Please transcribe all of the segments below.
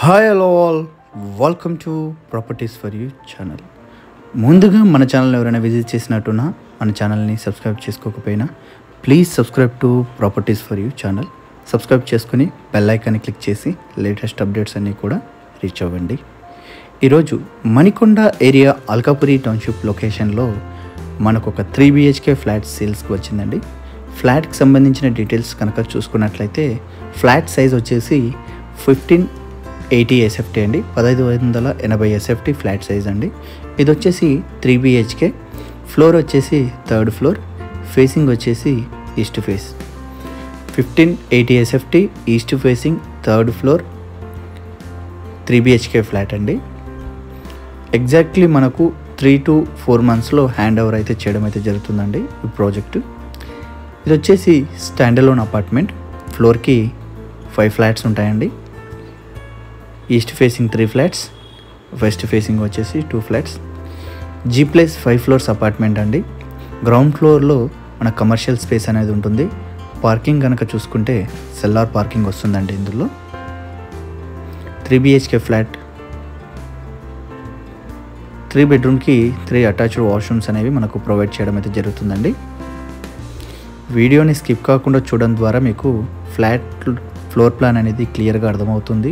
Hi hello all, welcome to properties for you channel. ముందుగా మన channel ఎవరైనా visit చేసినట్టున్నా మన ఛానల్ని సబ్స్క్రైబ్ చేసుకోకపోయినా please subscribe to properties for you channel. Subscribe చేసుకుని బెల్ ఐకాన్ని క్లిక్ చేసి లేటెస్ట్ అప్డేట్స్ అన్నీ కూడా రీచ్ అవ్వండి. ఈరోజు మణికొండ ఏరియా అల్కాపురి టౌన్షిప్ లొకేషన్లో మనకు ఒక 3 BHK ఫ్లాట్ సేల్స్కి వచ్చిందండి. ఫ్లాట్కి సంబంధించిన డీటెయిల్స్ కనుక చూసుకున్నట్లయితే ఫ్లాట్ సైజ్ వచ్చేసి 1580 SFT అండి, 1580 SFT ఫ్లాట్ సైజ్ అండి. ఇది వచ్చేసి 3 BHK, ఫ్లోర్ వచ్చేసి 3rd ఫ్లోర్, ఫేసింగ్ వచ్చేసి east face. 1580 SFT east facing 3rd floor 3 BHK flat అండి. ఎగ్జాక్ట్లీ మనకు 3 to 4 monthsలో హ్యాండ్ ఓవర్ అయితే చేయడం అయితే జరుగుతుందండి ఈ ప్రాజెక్టు. ఇది వచ్చేసి స్టాండ్ అలోన్ అపార్ట్మెంట్. ఫ్లోర్కి 5 ఫ్లాట్స్ ఉంటాయండి. East facing 3 flats, west facing వచ్చేసి 2 ఫ్లాట్స్. G+5 floors అపార్ట్మెంట్ అండి. గ్రౌండ్ ఫ్లోర్లో మన కమర్షియల్ స్పేస్ అనేది ఉంటుంది. పార్కింగ్ కనుక చూసుకుంటే సెల్లార్ పార్కింగ్ వస్తుందండి ఇందులో. 3 BHK ఫ్లాట్, 3 bedroomకి 3 అటాచ్డ్ వాష్రూమ్స్ అనేవి మనకు ప్రొవైడ్ చేయడం అయితే జరుగుతుందండి. వీడియోని స్కిప్ కాకుండా చూడడం ద్వారా మీకు ఫ్లాట్ ఫ్లోర్ ప్లాన్ అనేది క్లియర్గా అర్థమవుతుంది.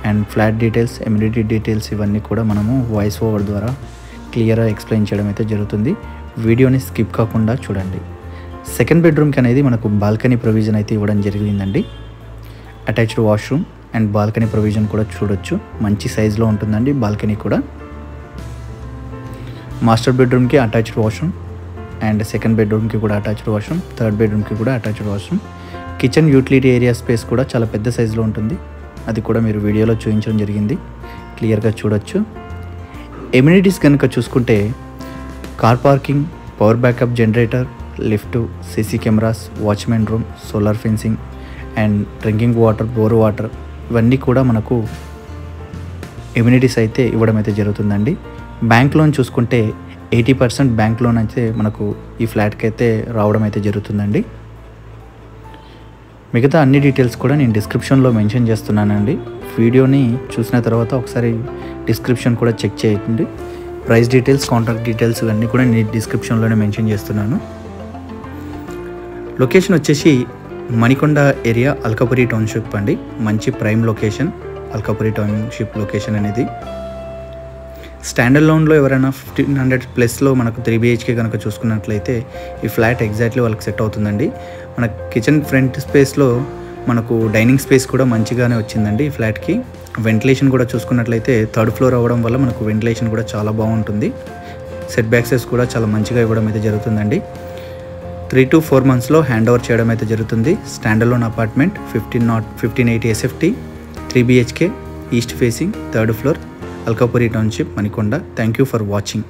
అండ్ ఫ్లాట్ డీటెయిల్స్, ఎమ్యూనిటీ డీటెయిల్స్ ఇవన్నీ కూడా మనము వాయిస్ ఓవర్ ద్వారా క్లియర్గా ఎక్స్ప్లెయిన్ చేయడం అయితే జరుగుతుంది. వీడియోని స్కిప్ కాకుండా చూడండి. సెకండ్ బెడ్రూమ్కి అనేది మనకు బాల్కనీ ప్రొవిజన్ అయితే ఇవ్వడం జరిగిందండి. Attached washroom and balcony provision కూడా చూడొచ్చు. మంచి సైజులో ఉంటుందండి బాల్కనీ కూడా. మాస్టర్ బెడ్రూమ్కి అటాచ్డ్ వాష్రూమ్ అండ్ సెకండ్ బెడ్రూమ్కి కూడా అటాచ్డ్ వాష్రూమ్, థర్డ్ బెడ్రూమ్కి కూడా attached washroom. Kitchen utility area space కూడా చాలా పెద్ద సైజులో ఉంటుంది. అది కూడా మీరు వీడియోలో చూపించడం జరిగింది, క్లియర్గా చూడొచ్చు. ఎమ్యూనిటీస్ కనుక చూసుకుంటే car parking, power backup generator, lift, CC cameras, watchman room, solar fencing and drinking water, bore water ఇవన్నీ కూడా మనకు ఎమ్యూనిటీస్ అయితే ఇవ్వడం అయితే జరుగుతుందండి. బ్యాంక్ లోన్ చూసుకుంటే 80% బ్యాంక్ లోన్ అయితే మనకు ఈ ఫ్లాట్కి అయితే రావడం అయితే జరుగుతుందండి. మిగతా అన్ని డీటెయిల్స్ కూడా నేను డిస్క్రిప్షన్లో మెన్షన్ చేస్తున్నానండి. వీడియోని చూసిన తర్వాత ఒకసారి డిస్క్రిప్షన్ కూడా చెక్ చేయండి. ప్రైస్ డీటెయిల్స్, కాంటాక్ట్ డీటెయిల్స్ ఇవన్నీ కూడా నేను డిస్క్రిప్షన్లోనే మెన్షన్ చేస్తున్నాను. లొకేషన్ వచ్చేసి మణికొండ ఏరియా అల్కాపురి టౌన్షిప్ అండి. మంచి prime location Alkapuri township location అనేది. స్టాండ్ అలోన్లో ఎవరైనా 1500+ మనకు 3 BHK కనుక చూసుకున్నట్లయితే ఈ ఫ్లాట్ ఎగ్జాక్ట్లీ వాళ్ళకి సెట్ అవుతుందండి. మన కిచెన్ ఫ్రంట్ స్పేస్లో మనకు డైనింగ్ స్పేస్ కూడా మంచిగానే వచ్చిందండి ఈ ఫ్లాట్కి. వెంటిలేషన్ కూడా చూసుకున్నట్లయితే 3rd ఫ్లోర్ అవ్వడం వల్ల మనకు వెంటిలేషన్ కూడా చాలా బాగుంటుంది. సెట్ బ్యాక్సెస్ కూడా చాలా మంచిగా ఇవ్వడం అయితే జరుగుతుందండి. 3 to 4 monthsలో హ్యాండ్ ఓవర్ చేయడం అయితే జరుగుతుంది. Stand alone apartment, 1580 SFT 3 BHK east facing 3rd floor Alkapuri township Manikonda. Thank you for watching.